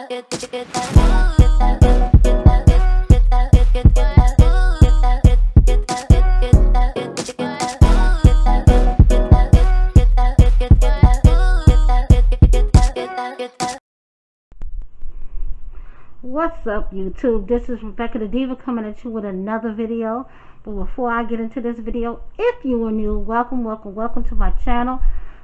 What's up, YouTube? This is Rebecca the Diva coming at you with another video. But before I get into this video, if you are new, welcome to my channel.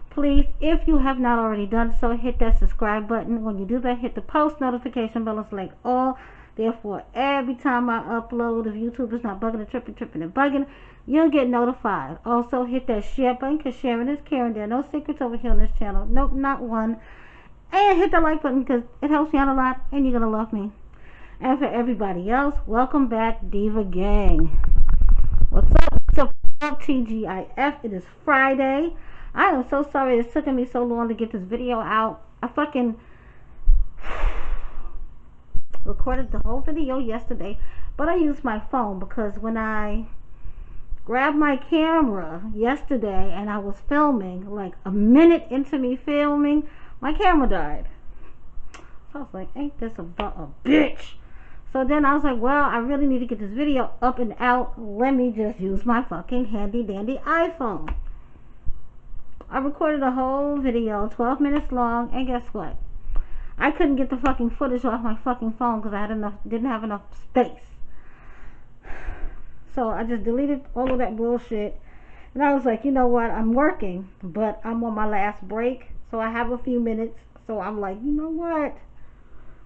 Please, if you have not already done so, hit that subscribe button. When you do that, hit the post notification bell and select all. Therefore, every time I upload, if YouTube is not bugging and tripping and bugging, you'll get notified. Also, hit that share button, because sharing is caring. There are no secrets over here on this channel. Nope, not one. And hit the like button, because it helps me out a lot, and you're going to love me. And for everybody else, welcome back, Diva Gang. What's up, TGIF? It is Friday. I am so sorry it's taken me so long to get this video out. I fucking recorded the whole video yesterday, but I used my phone because when I grabbed my camera yesterday and I was filming, like a minute into me filming, my camera died. So I was like, ain't this about a bitch? So then I was like, well, I really need to get this video up and out. Let me just use my fucking handy dandy iPhone. I recorded a whole video, 12 minutes long, and guess what? I couldn't get the fucking footage off my fucking phone because I didn't have enough space. So I just deleted all of that bullshit. And I was like, you know what? I'm working, but I'm on my last break. So I have a few minutes. So I'm like, you know what?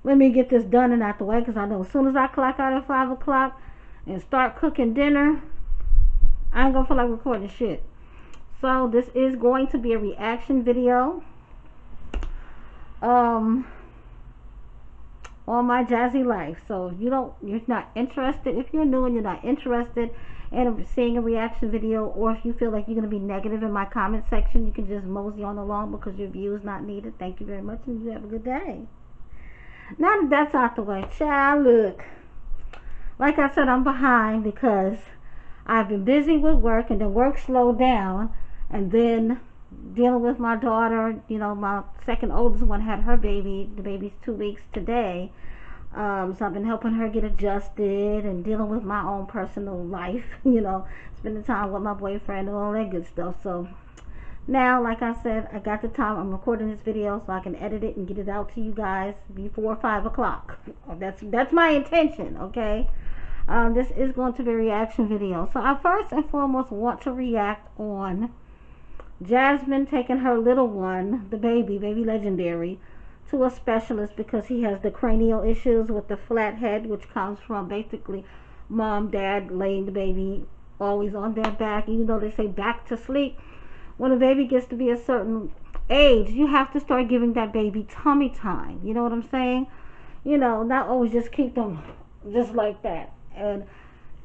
Let me get this done and out the way, because I know as soon as I clock out at 5 o'clock and start cooking dinner, I ain't going to feel like recording shit. So this is going to be a reaction video on my jazzy life. So if you're not interested, if you're new and you're not interested in seeing a reaction video, or if you feel like you're going to be negative in my comment section, you can just mosey on along because your view is not needed. Thank you very much, and you have a good day. Now that that's out the way, child, look. Like I said, I'm behind because I've been busy with work, and then work slowed down, and then dealing with my daughter. You know, my second oldest one had her baby. The baby's 2 weeks today. So I've been helping her get adjusted and dealing with my own personal life, you know, spending time with my boyfriend and all that good stuff. So now, like I said, I got the time. I'm recording this video so I can edit it and get it out to you guys before 5 o'clock. That's my intention, okay? This is going to be a reaction video. So I first and foremost want to react on Jasmine taking her little one, the baby Legendary, to a specialist because he has the cranial issues with the flat head, which comes from basically mom, dad laying the baby always on their back. Even though they say back to sleep, when a baby gets to be a certain age, you have to start giving that baby tummy time. You know what I'm saying? You know, not always just keep them just like that. And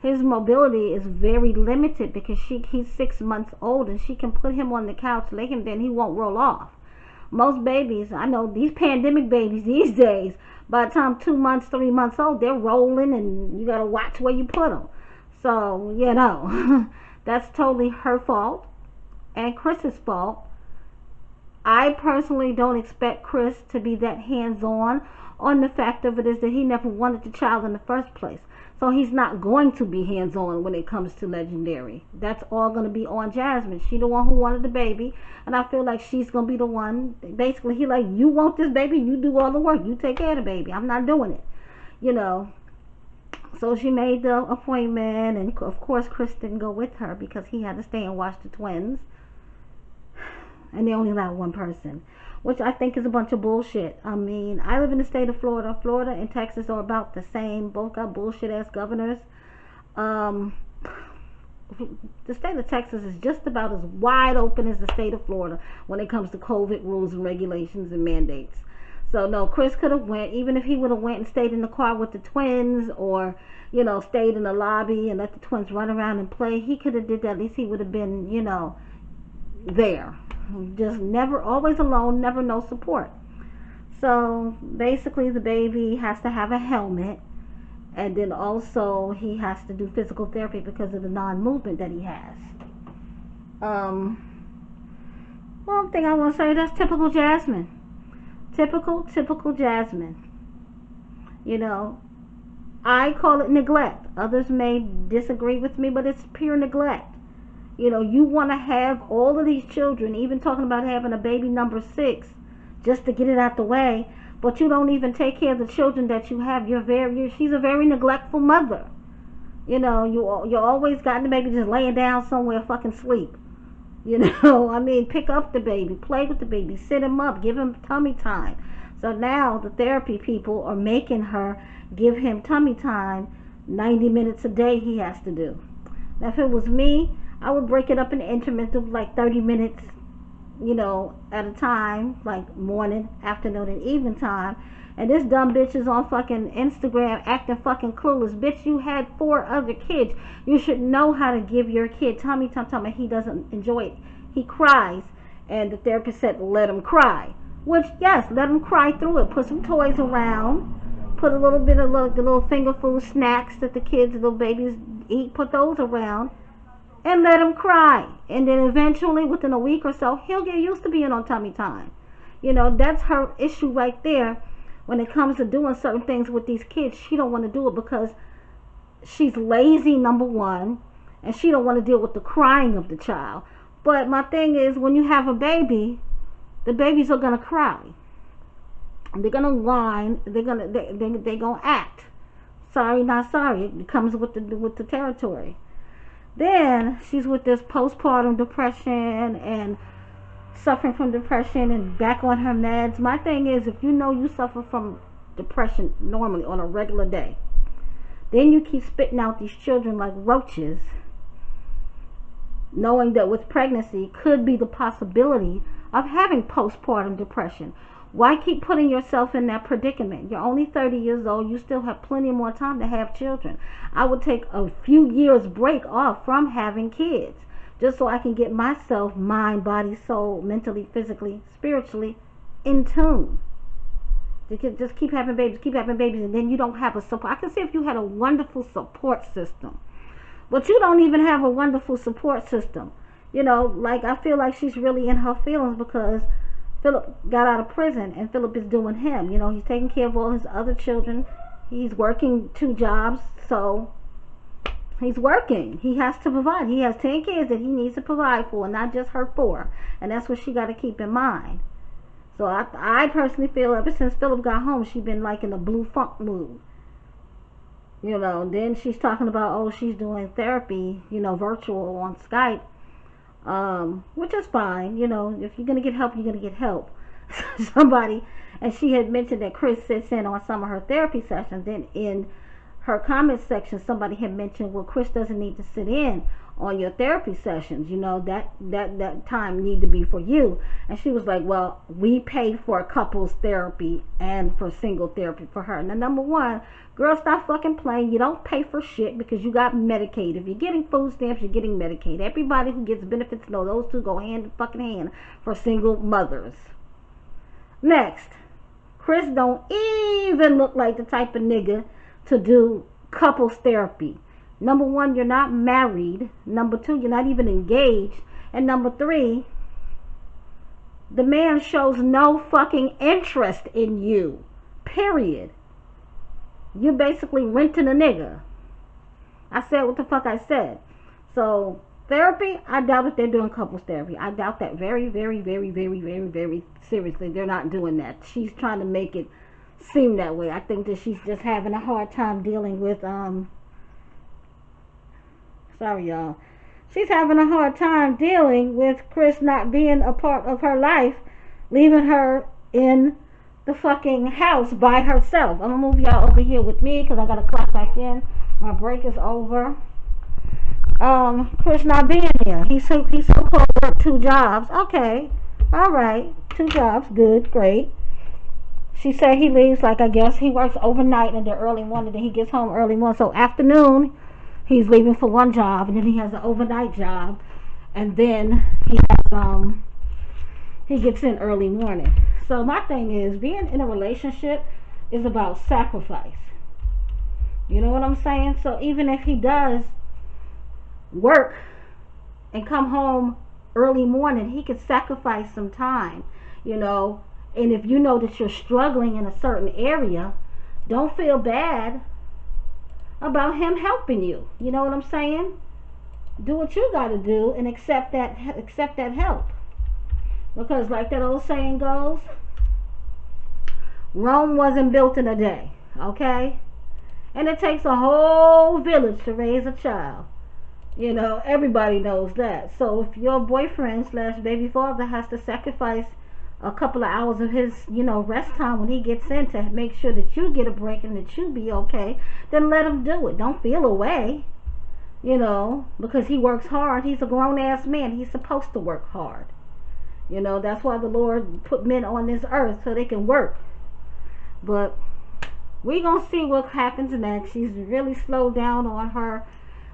his mobility is very limited because he's 6 months old, and she can put him on the couch, lay him there, and he won't roll off. Most babies, I know these pandemic babies these days, by the time 2 months, 3 months old, they're rolling, and you got to watch where you put them. So, you know, that's totally her fault and Chris's fault. I personally don't expect Chris to be that hands-on the fact of it is that he never wanted the child in the first place. So he's not going to be hands-on when it comes to Legendary. That's all going to be on Jasmine. She's the one who wanted the baby, and I feel like she's going to be the one. Basically, he like, you want this baby, you do all the work. You take care of the baby. I'm not doing it. You know. So she made the appointment, and of course Chris didn't go with her because he had to stay and watch the twins. And they only allowed one person, which I think is a bunch of bullshit. I mean, I live in the state of Florida. Florida and Texas are about the same. Both got bullshit ass governors. The state of Texas is just about as wide open as the state of Florida when it comes to COVID rules and regulations and mandates. So no, Chris could have went, even if he would have went and stayed in the car with the twins, or, you know, stayed in the lobby and let the twins run around and play. He could have did that. At least he would have been, you know, there. Just never, always alone, never no support. So basically the baby has to have a helmet, and then also he has to do physical therapy because of the non-movement that he has. One thing I want to say, that's typical Jasmine. Typical Jasmine. You know, I call it neglect. Others may disagree with me, but it's pure neglect. You know, you want to have all of these children, even talking about having a baby number 6, just to get it out the way, but you don't even take care of the children that you have. She's a very neglectful mother. You know, you always got the baby just laying down somewhere fucking sleep. You know, I mean, pick up the baby, play with the baby, sit him up, give him tummy time. So now the therapy people are making her give him tummy time 90 minutes a day he has to do. Now, if it was me, I would break it up in increments of like 30 minutes, you know, at a time, like morning, afternoon, and evening time. And this dumb bitch is on fucking Instagram acting fucking clueless. Bitch, you had 4 other kids. You should know how to give your kid tummy time, and he doesn't enjoy it. He cries, and the therapist said, let him cry. Which, yes, let him cry through it. Put some toys around. Put a little bit of the little finger food snacks that the kids, little babies eat. Put those around. And let him cry. And then eventually, within a week or so, he'll get used to being on tummy time. You know, that's her issue right there. When it comes to doing certain things with these kids, she don't want to do it because she's lazy, number one, and she don't want to deal with the crying of the child. But my thing is, when you have a baby, the babies are gonna cry. They're gonna whine. They're gonna act. Sorry, not sorry. It comes with the territory. Then she's with this postpartum depression and suffering from depression and back on her meds. My thing is, if you know you suffer from depression normally on a regular day, then you keep spitting out these children like roaches, knowing that with pregnancy could be the possibility of having postpartum depression. Why keep putting yourself in that predicament? You're only 30 years old. You still have plenty more time to have children. I would take a few years break off from having kids, just so I can get myself, mind, body, soul, mentally, physically, spiritually in tune. Just keep having babies, and then you don't have a support. I can see if you had a wonderful support system, but you don't even have a wonderful support system. You know, like, I feel like she's really in her feelings because Philip got out of prison and Philip is doing him. You know, he's taking care of all his other children. He's working 2 jobs, so he's working. He has to provide. He has 10 kids that he needs to provide for, not just her 4. And that's what she got to keep in mind. So I personally feel ever since Philip got home, she's been like in a blue funk mood. You know, then she's talking about, oh, she's doing therapy, you know, virtual on Skype. Which is fine. You know, if you're going to get help, you're going to get help. Somebody, and she had mentioned that Chris sits in on some of her therapy sessions. Then in her comment section, somebody had mentioned, well, Chris doesn't need to sit in on your therapy sessions. You know, that time need to be for you. And she was like, well, we pay for couples therapy and for single therapy for her. Now, number one, girl, stop fucking playing. You don't pay for shit because you got Medicaid. If you're getting food stamps, you're getting Medicaid. Everybody who gets benefits know those two go hand in fucking hand for single mothers. Next, Chris don't even look like the type of nigga to do couples therapy. Number one, you're not married. Number two, you're not even engaged. And number three, the man shows no fucking interest in you. Period. You're basically renting a nigga. I said what the fuck I said. So, therapy, I doubt if they're doing couples therapy. I doubt that very, very, very, very, very, very seriously. They're not doing that. She's trying to make it seem that way. I think that she's just having a hard time dealing with, sorry y'all. She's having a hard time dealing with Chris not being a part of her life, leaving her in the fucking house by herself. I'm gonna move y'all over here with me because I gotta clock back in. My break is over. Chris not being here. He's so-called work 2 jobs. Okay, all right, 2 jobs, good, great. She said he leaves, like, I guess he works overnight and the early morning, then he gets home early morning. So afternoon, he's leaving for 1 job, and then he has an overnight job, and then he gets in early morning. So my thing is, being in a relationship is about sacrifice. You know what I'm saying? So even if he does work and come home early morning, he could sacrifice some time, you know. And if you know that you're struggling in a certain area, don't feel bad about him helping you. You know what I'm saying? Do what you got to do and accept that help. Because like that old saying goes, Rome wasn't built in a day, okay? And it takes a whole village to raise a child. You know, everybody knows that. So if your boyfriend / baby father has to sacrifice a couple of hours of his, rest time when he gets in to make sure that you get a break and that you be okay, then let him do it. Don't feel away, because he works hard. He's a grown-ass man. He's supposed to work hard. That's why the Lord put men on this earth, so they can work. But we're going to see what happens next. She's really slowed down on her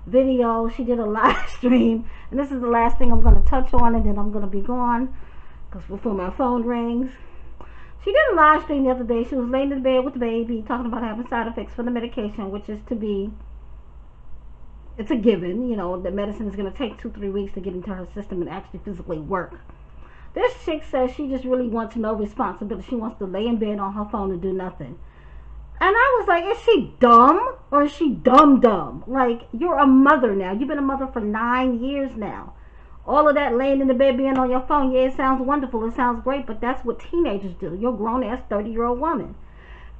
video. She did a live stream, and this is the last thing I'm going to touch on, and then I'm going to be gone, because before my phone rings. She did a live stream the other day. She was laying in bed with the baby, talking about having side effects for the medication, which is it's a given. The medicine is going to take 2-3 weeks to get into her system and actually physically work. This chick says she just really wants no responsibility. She wants to lay in bed on her phone and do nothing. And I was like, is she dumb or is she dumb? Like, you're a mother now. You've been a mother for 9 years now. All of that laying in the bed being on your phone, yeah, it sounds wonderful. It sounds great, but that's what teenagers do. You're a grown-ass 30-year-old woman.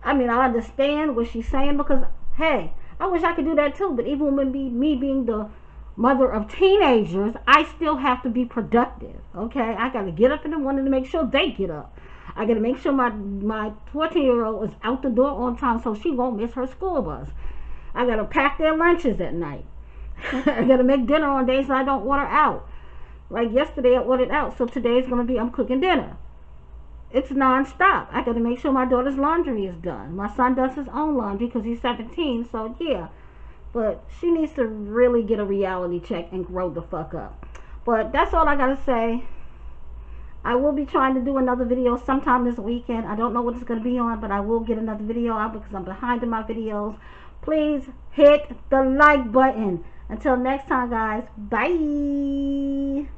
I mean, I understand what she's saying because, hey, I wish I could do that too. But even with me being the mother of teenagers, I still have to be productive, okay? I got to get up in the morning to make sure they get up. I got to make sure my 14-year-old is out the door on time so she won't miss her school bus. I got to pack their lunches at night. I got to make dinner on days I don't order out. Like yesterday I ordered out, so today's going to be I'm cooking dinner. It's non-stop. I got to make sure my daughter's laundry is done. My son does his own laundry because he's 17, so yeah. But she needs to really get a reality check and grow the fuck up. But that's all I got to say. I will be trying to do another video sometime this weekend. I don't know what it's going to be on, but I will get another video out because I'm behind in my videos. Please hit the like button. Until next time, guys. Bye.